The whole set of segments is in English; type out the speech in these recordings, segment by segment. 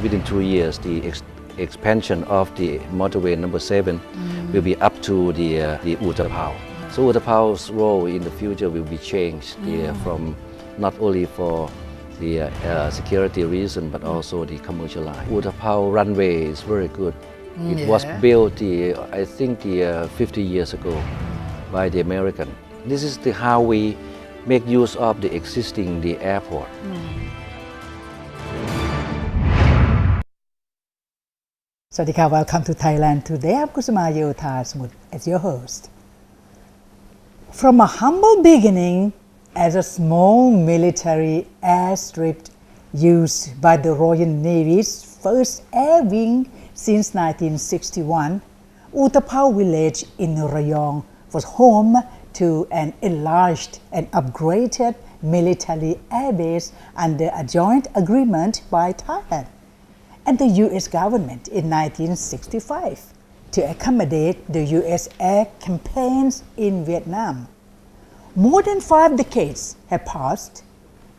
within 2 years, the expansion of the motorway number 7 will be up to the Utapao. So Utapao's role in the future will be changed from not only for the security reason but also the commercial line. Utapao runway is very good. It was built, I think, 50 years ago by the American. This is how we make use of the existing airport. สวัสดีค่ะ Welcome to Thailand Today. I'm Kusuma Yotha Smut as your host. From a humble beginning as a small military airstrip used by the Royal Navy's first air wing since 1961, Utapao village in Rayong was home to an enlarged and upgraded military airbase under a joint agreement by Thailand and the U.S. government in 1965 to accommodate the U.S. air campaigns in Vietnam. More than 5 decades have passed,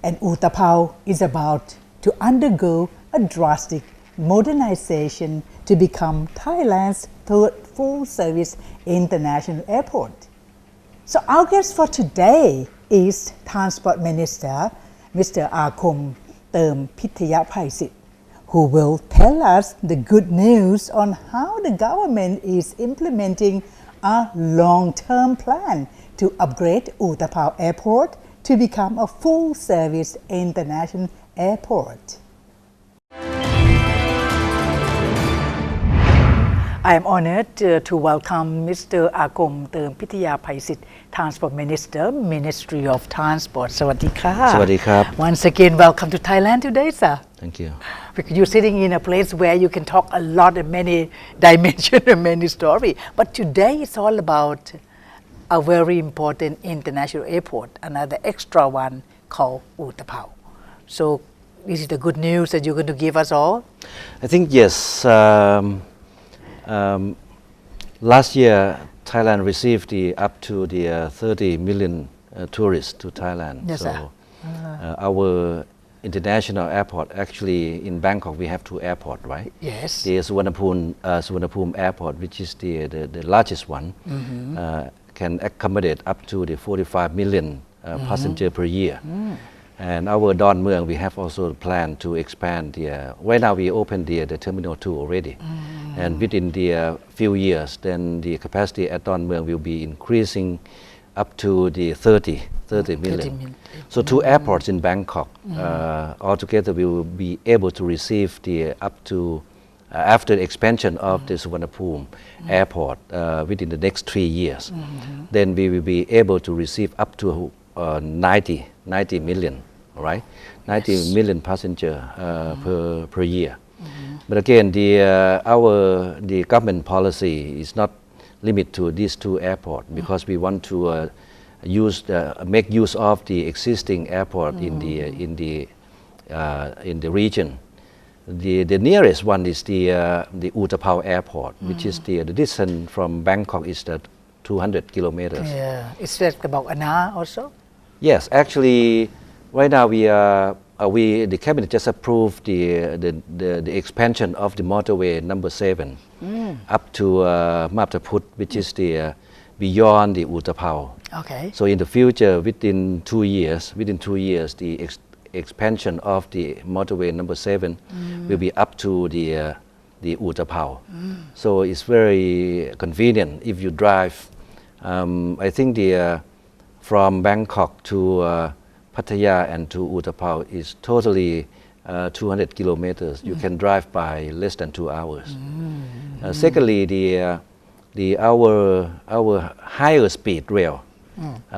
and Utapao is about to undergo a drastic modernization to become Thailand's third full-service international airport. So our guest for today is Transport Minister Mr. Arkhom Termpittayapaisith, who will tell us the good news on how the government is implementing a long-term plan to upgrade Utapao Airport to become a full-service international airport. I am honored to welcome Mr. Arkhom Termpittayapaisith, Transport Minister, Ministry of Transport. สวัสดีค่ะ สวัสดีครับ Once again, welcome to Thailand today, sir. Thank you. Because you're sitting in a place where you can talk a lot and many dimensions and many stories. But today it's all about a very important international airport, another extra one called Utapao. So this is the good news that you're going to give us all? I think yes. Last year, Thailand received up to 30 million tourists to Thailand. Yes, so our international airport, actually in Bangkok, we have 2 airports, right? Yes. The Suvarnabhumi Airport, which is the largest one, can accommodate up to 45 million passengers per year. And our Don Mueang, we have also planned to expand right now we opened the Terminal 2 already. And within the few years, then the capacity at Don Mueang will be increasing up to the 30 million. So 2 airports in Bangkok, altogether we will be able to receive up to after the expansion of the Suvarnabhumi Airport within the next 3 years. Then we will be able to receive up to 90 million, right? 90 million passengers per year. But again, the government policy is not limited to these 2 airports because we want to make use of the existing airport in the region. The nearest one is the Utapao Airport, which is the distance from Bangkok is 200 kilometers. Yeah, it's like about an hour or so? Yes, actually, right now the cabinet just approved the expansion of the motorway number 7 up to Maptaput, which is beyond the Utapao. Okay. So in the future, within 2 years, the expansion of the motorway number 7 will be up to the Utapao. So it's very convenient if you drive. I think from Bangkok to Pattaya and to Utapao is totally 200 kilometers. You can drive by less than 2 hours. Secondly, our higher speed rail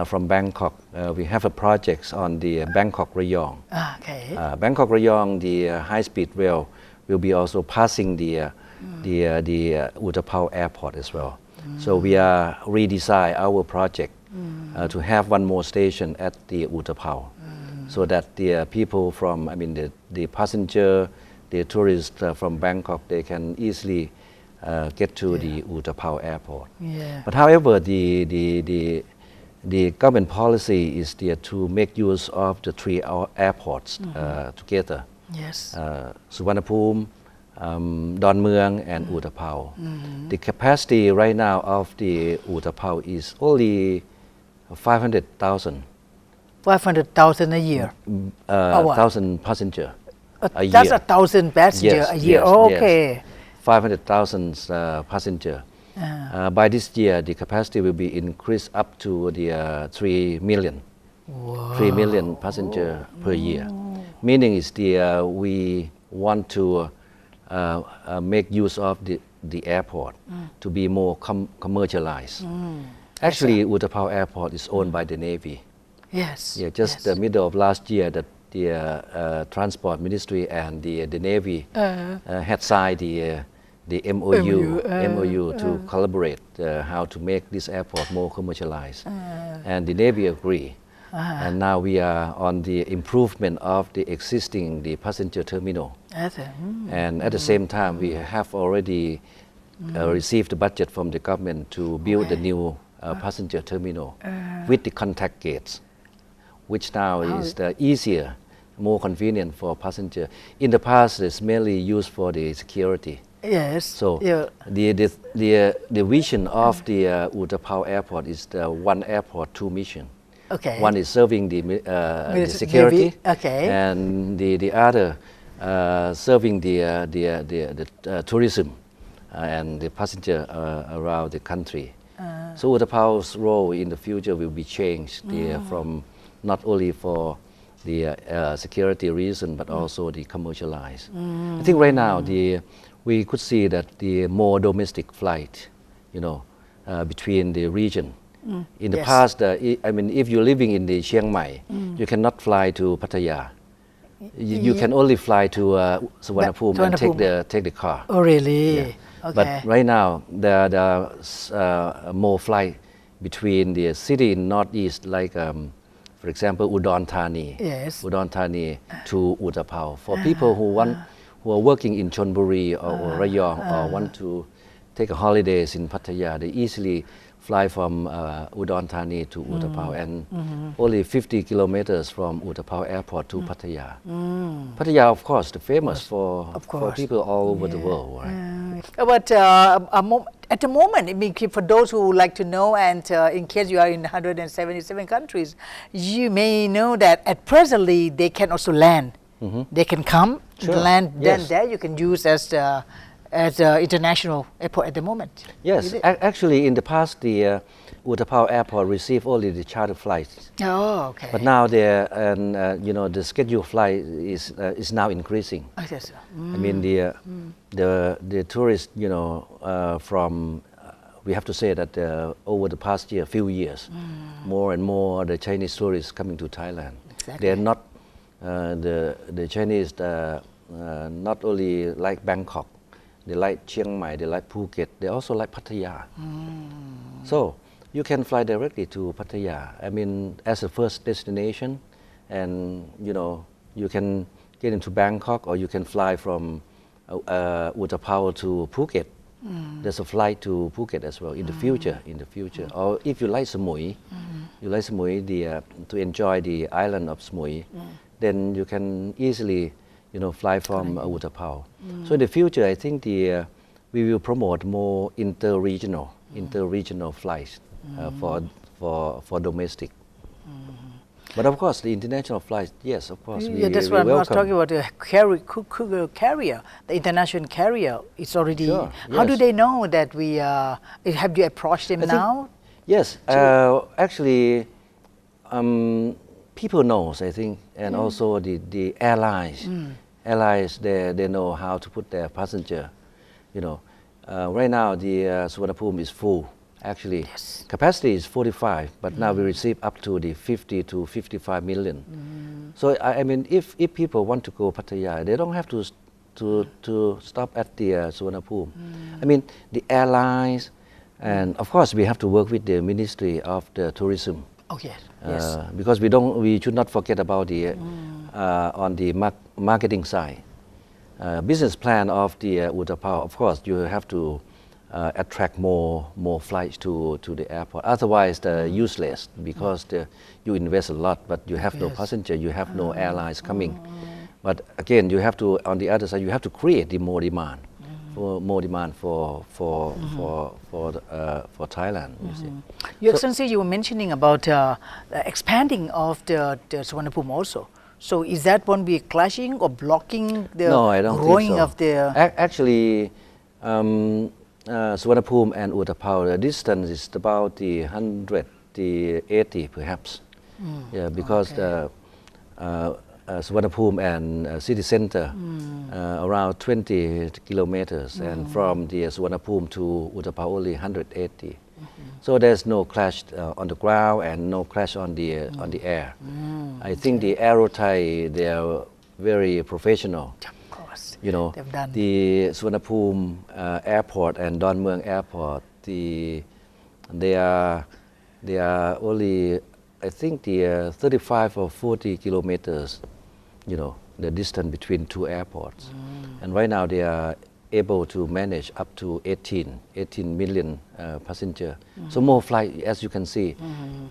from Bangkok, we have a project on the Bangkok Rayong. Okay. Bangkok Rayong, the high speed rail will be also passing the Utapao Airport as well. So we are redesign our project to have one more station at the Utapao, so that the people from, the passenger, the tourists from Bangkok, they can easily get to the Utapao Airport. Yeah. But however, the government policy is there to make use of the 3 airports together. Yes. Suvarnabhumi, Don Mueang and Utapao. The capacity right now of the Utapao is only 500,000. 500,000 a year. 1,000 passenger a year. That's 1,000 passenger a year. Okay. 500,000 passenger. By this year, the capacity will be increased up to the 3 million. Wow. 3 million passenger per year. Meaning is we want to make use of the airport to be more commercialized. Actually, Utapao Airport is owned by the Navy. Yes. Yeah, just the middle of last year that the Transport Ministry and the Navy had signed the MOU to collaborate how to make this airport more commercialized. And the Navy agree. And now we are on the improvement of the existing passenger terminal. And at the same time, we have already received the budget from the government to build the new passenger terminal with the contact gates, which now is easier, more convenient for passenger. In the past, it's mainly used for the security. Yes. So the vision of the Utapao Airport is the one airport, two mission. Okay. One is serving the security, and the other serving the tourism and the passenger around the country. So Utapao's role in the future will be changed from not only for the security reason but also the commercialized. I think right now we could see that the more domestic flight, between the region. In the past, I mean, if you're living in the Chiang Mai, you cannot fly to Pattaya. You can only fly to Suvarnabhumi and take the car. Oh, really? Yeah. Okay. But right now, there are more flight between the city in northeast, like, for example, Udon Thani to Utapao. For people who are working in Chonburi or Rayong or want to take holidays in Pattaya, they easily fly from Udon Thani to Utapao and only 50 kilometers from Utapao Airport to Pattaya. Pattaya, of course, the famous for people all over the world. Right? But at the moment, I mean, for those who like to know, and in case you are in 177 countries, you may know that at presently they can also land. They can come, land, then there you can use as international airport at the moment. Yes, actually in the past the Utapao Airport received only the charter flights. Oh, okay. But now the scheduled flight is now increasing. I guess so. I mean the tourists, from we have to say that over the past few years, more and more the Chinese tourists coming to Thailand. Exactly. They are not the Chinese not only like Bangkok. They like Chiang Mai, they like Phuket, they also like Pattaya. So you can fly directly to Pattaya. I mean, as a first destination, and you can get into Bangkok, or you can fly from Utapao to Phuket. There's a flight to Phuket as well in the future. Or if you like Samui, to enjoy the island of Samui, then you can easily fly from Utapao. So in the future, I think we will promote more inter-regional flights for domestic. But of course, the international flights, yes, of course, that's what I was talking about. The carrier, the international carrier, it's already. Sure, how do they know that we? Have you approached them now? Yes, actually. People knows, I think, and also the airlines. Airlines, they know how to put their passenger. Right now the Suvarnabhumi is full. Actually, capacity is 45, but now we receive up to the 50 to 55 million. So I mean, if people want to go Pattaya, they don't have to stop at the Suvarnabhumi. I mean, the airlines, and of course we have to work with the Ministry of the Tourism. Oh yes. Because we should not forget about the on the marketing side, business plan of the Utapao. Of course, you have to attract more flights to the airport. Otherwise, they're useless because you invest a lot, but you have no passenger, you have no airlines coming. But again, you have to, on the other side, you have to create the more demand, for Thailand. You see. Your Excellency, you were mentioning about expanding of the Suvarnabhumi also. So is that one be clashing or blocking the No, I don't growing think so. of the? Actually, Suvarnabhumi and Utapao, the distance is about the 180 perhaps. Yeah, because the Suvarnabhumi and city center around 20 kilometers, and from the Suvarnabhumi to Utapao only 180. So there's no clash on the ground and no clash on the air. I think the Aero Thai, they are very professional. Of course, You know, they've done. the Suvarnabhumi airport and Don Mueang airport, they are only, I think, the 35 or 40 kilometers, you know, the distance between two airports. And right now they are able to manage up to 18 million passenger. So more flight, as you can see,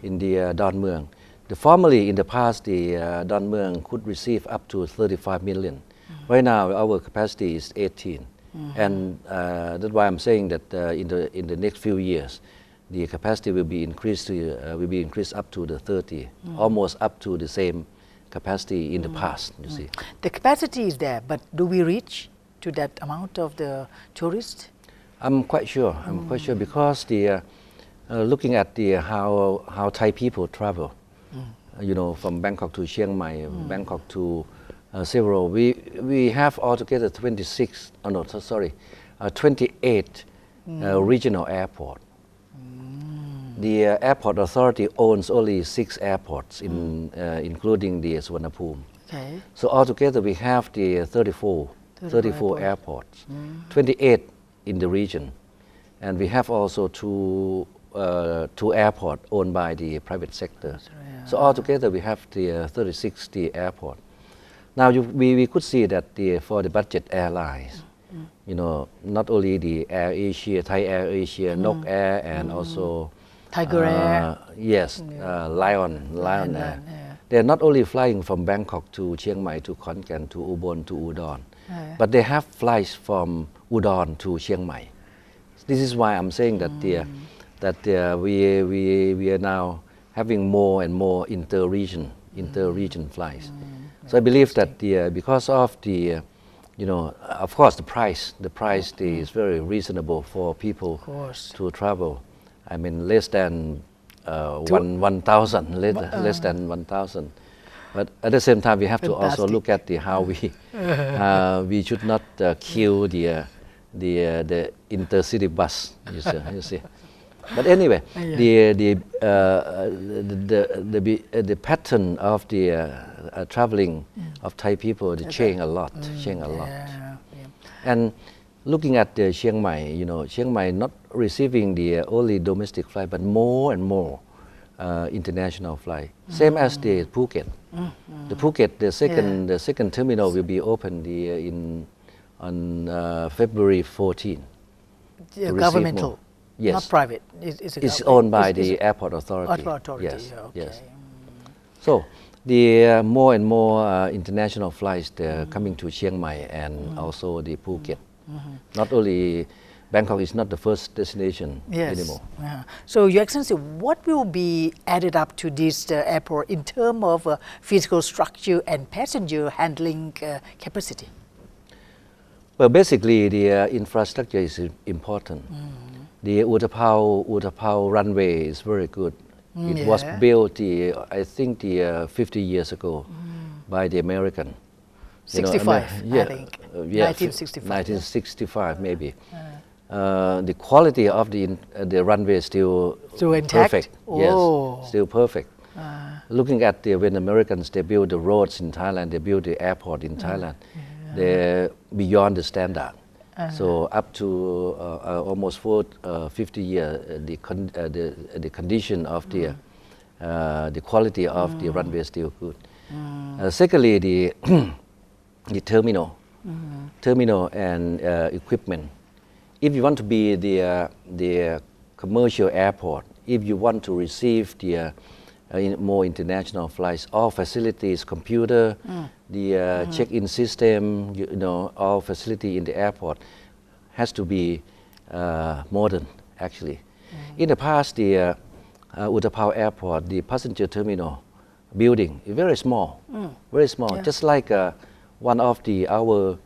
in the Don Mueang. Formerly, in the past, the Don Mueang could receive up to 35 million. Right now, our capacity is 18. And that's why I'm saying that in the next few years, the capacity will be increased up to the 30, almost up to the same capacity in the past, you see. The capacity is there, but do we reach to that amount of the tourists? I'm quite sure. Because looking at how Thai people travel, you know, from Bangkok to Chiang Mai, Bangkok to several. We have altogether 28 regional airport. The airport authority owns only 6 airports, including the Suvarnabhumi. Okay. So altogether we have the 34 airports, 28 in the region, and we have also two airports owned by the private sector. So altogether we have the 36 airport. Now we could see that for the budget airlines, you know, not only the Air Asia, Thai Air Asia, Nok Air, and also Tiger Air. Yes, Lion Air. They're not only flying from Bangkok to Chiang Mai to Khon Kaen to Ubon to Udon, but they have flights from Udon to Chiang Mai. This is why I'm saying that we are now having more and more inter-region flights. So I believe that because of the, you know, of course the price is very reasonable for people to travel. I mean less than 1,000, less than 1,000. But at the same time, we have to also look at how we should not kill the intercity bus. You see. But anyway, the pattern of the traveling of Thai people change a lot. And looking at Chiang Mai, you know, Chiang Mai not receiving the only domestic flight, but more and more international flight. Same as the Phuket. The Phuket, the second terminal will be opened on February 14. Governmental, yes. not private. It's owned by the airport authority. Yes. So the more and more international flights coming to Chiang Mai and also the Phuket. Not only Bangkok is not the first destination anymore. So, Your Excellency, what will be added up to this airport in terms of physical structure and passenger handling capacity? Well, basically, the infrastructure is important. The Utapao runway is very good. It was built, I think, 50 years ago by the American. 65, I think. 1965 maybe. The quality of the runway is still intact? Perfect. Yes, still perfect. Looking at when Americans they build the roads in Thailand, they build the airport in Thailand, they're beyond the standard. So up to almost 50 years, the condition of the quality of the runway is still good. Secondly, the terminal and equipment. If you want to be the commercial airport, if you want to receive the more international flights. All facilities, computer, the check-in system, all facility in the airport has to be modern, actually. In the past, the Utapao Airport, the passenger terminal building is very small, just like one of our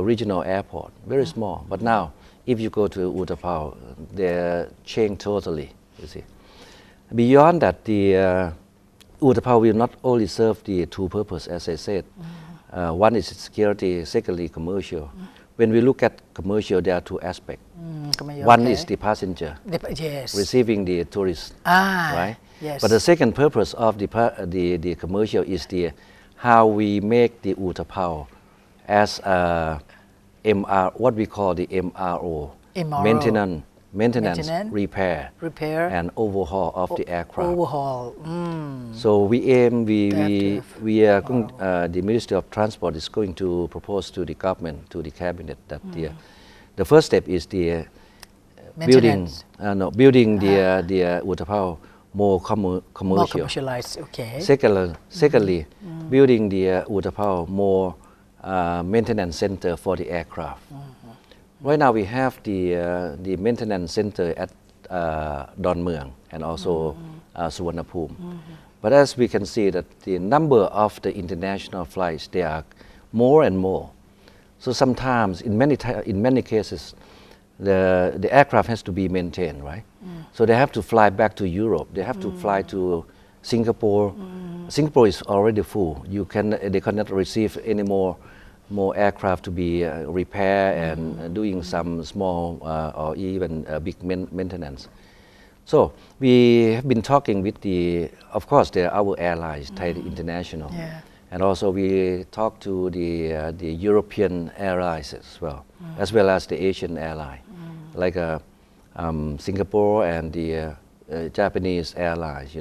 regional airport, very small. But now, if you go to Utapao, they're changed totally, you see. Beyond that, the Utapao will not only serve the two purposes, as I said. One is security, secondly commercial. When we look at commercial, there are two aspects. One is the passenger, receiving the tourists, right? Yes. But the second purpose of the commercial is how we make the Utapao as what we call the MRO, maintenance, repair, and overhaul of the aircraft. So we aim, we are going, the Ministry of Transport is going to propose to the government, to the cabinet, that the first step is the building the Utapao more commercial. More commercialized, okay. Secondly, building the Utapao more maintenance center for the aircraft. Right now we have the maintenance center at Don Mueang and also Suvarnabhumi. But as we can see that the number of the international flights, they are more and more. So sometimes, in many cases, the aircraft has to be maintained, right? So they have to fly back to Europe. They have to fly to Singapore. Singapore is already full. They cannot receive any more aircraft to be repaired and doing some small or even big maintenance. So we have been talking with of course, our airlines, Thai International, and also we talk to the European airlines as well as the Asian airline, like Singapore and the Japanese airlines.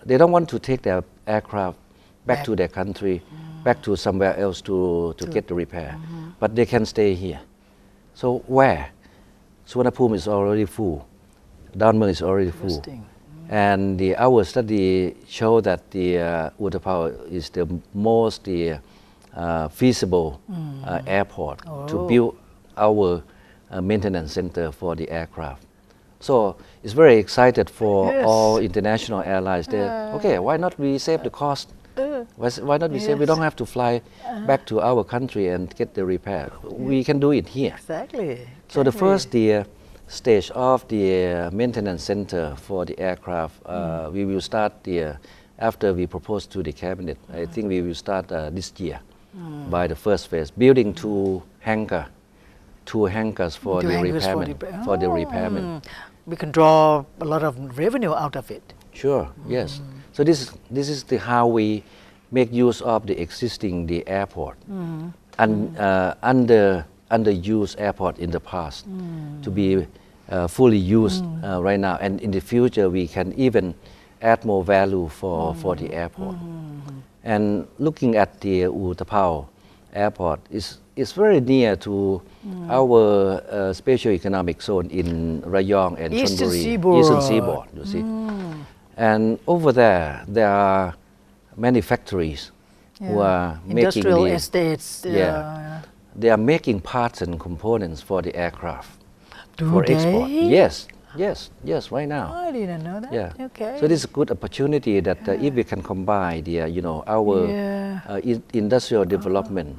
They don't want to take their aircraft back to their country, back to somewhere else to get the repair, but they can stay here. So where? Suvarnabhumi is already full. Don Mueang is already full. And our study showed that the Utapao is the most feasible airport to build our maintenance center for the aircraft. So it's very excited for all international airlines. Okay, why not we save the cost? Why not we say we don't have to fly back to our country and get the repair? We can do it here. Exactly. So the first stage of the maintenance center for the aircraft, we will start after we propose to the cabinet. I think we will start this year by the first phase, building two hangars for the repairment. We can draw a lot of revenue out of it. Sure. Yes. So this is how we make use of the existing airport and underused airport in the past to be fully used right now, and in the future we can even add more value for the airport. And looking at the Utapao airport is very near to our special economic zone in Rayong and Chonburi, Eastern Seaboard, you see. And over there are many factories who are industrial making estates. They are making parts and components for the aircraft for export. Yes, right now. I didn't know that. Yeah. Okay. So this is a good opportunity that if we can combine our industrial development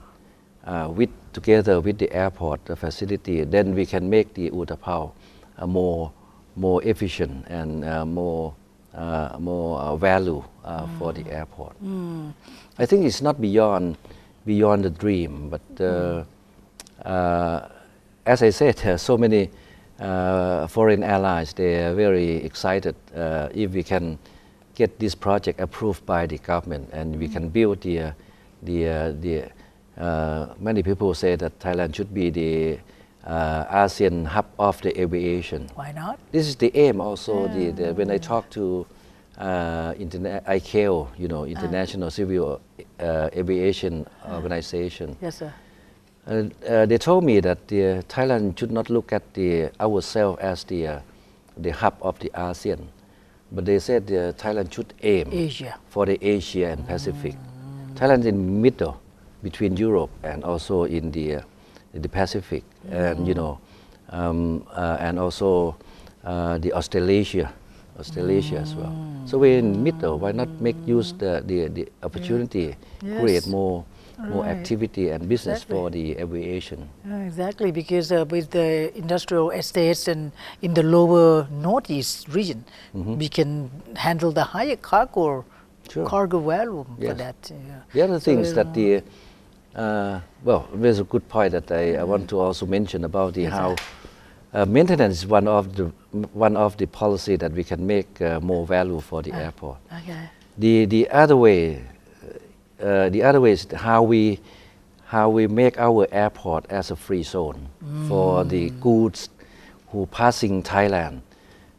together with the airport facility, then we can make the Utapao more efficient and more value for the airport. I think it's not beyond the dream, but as I said, so many foreign allies, they are very excited if we can get this project approved by the government and we can build many people say that Thailand should be the ASEAN hub of the aviation. Why not? This is the aim also. When I talk to ICAO, International Civil Aviation Organization, yes, sir. They told me that Thailand should not look at ourselves as the hub of the ASEAN, but they said Thailand should aim Asia. for the Asia and Pacific. Thailand is in middle between Europe and also in the Pacific, and and also the Australasia as well. So we're in middle. Why not make use the opportunity, create more activity and business for the aviation? Exactly, because with the industrial estates and in the lower northeast region, we can handle the higher cargo volume for that. The other thing is that there's a good point that I want to also mention about how maintenance is one of the policy that we can make more value for the airport. Okay. The other way is how we make our airport as a free zone for the goods who passing Thailand,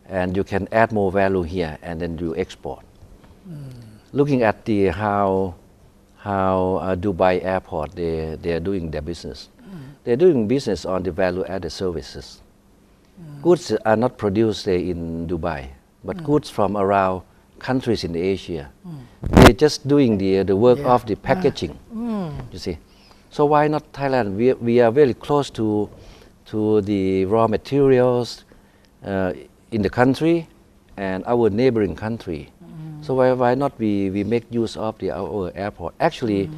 and you can add more value here and then you export. Looking at how Dubai airport they are doing their business. They're doing business on the value-added services. Goods are not produced in Dubai, but goods from around countries in Asia. They're just doing the work of the packaging. You see, so why not Thailand? We are very close to the raw materials in the country and our neighboring country. So why not we make use of our airport? Actually,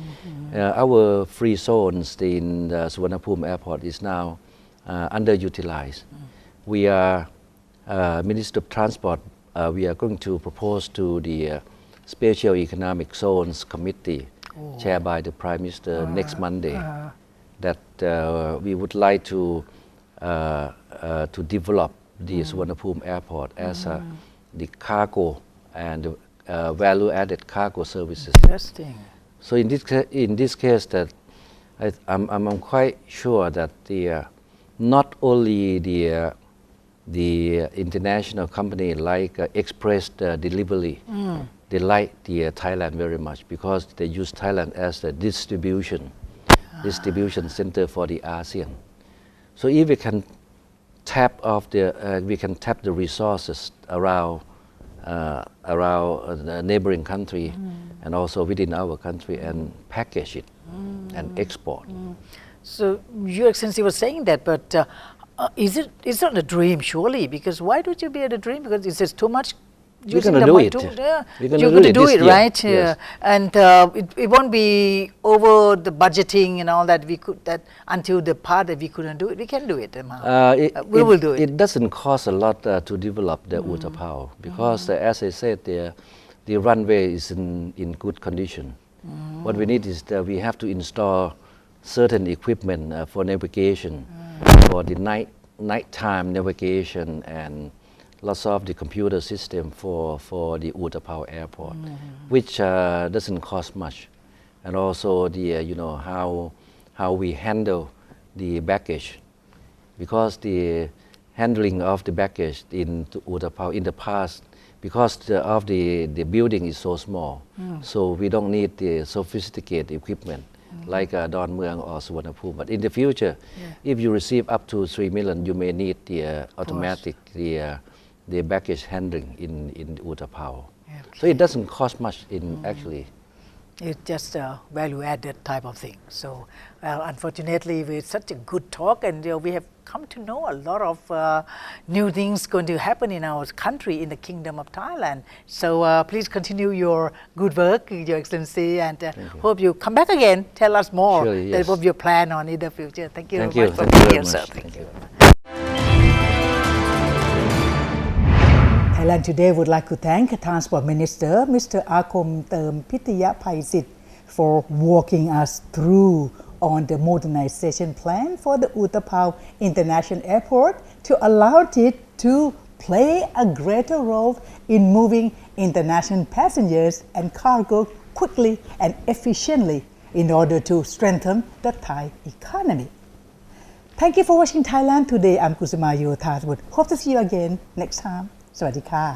our free zones in the Suvarnabhumi airport is now underutilized. We are Minister of Transport. We are going to propose to the Special Economic Zones Committee, chaired by the Prime Minister next Monday, that we would like to develop the Suvarnabhumi airport as the cargo and value-added cargo services. Interesting. So in this case, that I'm quite sure that not only the international company like express delivery, they like the Thailand very much because they use Thailand as the distribution center for the ASEAN. So if we can tap the resources around the neighboring country and also within our country and package it and export. So Your Excellency was saying that, but it's not a dream surely, because why don't you be at a dream? Because it's just too much. We're going to do it. You're going to do it, right? Yes. And it won't be over the budgeting and all that. Until the part that we couldn't do it, we can do it. We will do it. It doesn't cost a lot to develop the Utapao because, as I said, the runway is in good condition. What we need is that we have to install certain equipment for navigation, for the nighttime navigation, and lots of the computer system for the Utapao airport, which doesn't cost much, and also the how we handle the baggage, because the handling of the baggage in Utapao in the past, because of the building is so small, so we don't need the sophisticated equipment like Don Mueang or Suvarnabhumi. But in the future, if you receive up to 3 million, you may need the automatic the baggage handling in Utapao. So it doesn't cost much actually. It's just a value-added type of thing. So, unfortunately, with such a good talk, and we have come to know a lot of new things going to happen in our country, in the Kingdom of Thailand. So, please continue your good work, Your Excellency, and hope you come back again. Tell us more what your plan on in the future. Thank you very much for being here, sir. Thank you. Thailand Today would like to thank Transport Minister Mr. Arkhom Termpittayapaisith for walking us through on the modernization plan for the Utapao International Airport to allow it to play a greater role in moving international passengers and cargo quickly and efficiently in order to strengthen the Thai economy. Thank you for watching Thailand Today. I'm Kusuma Yotha. Hope to see you again next time. สวัสดีค่ะ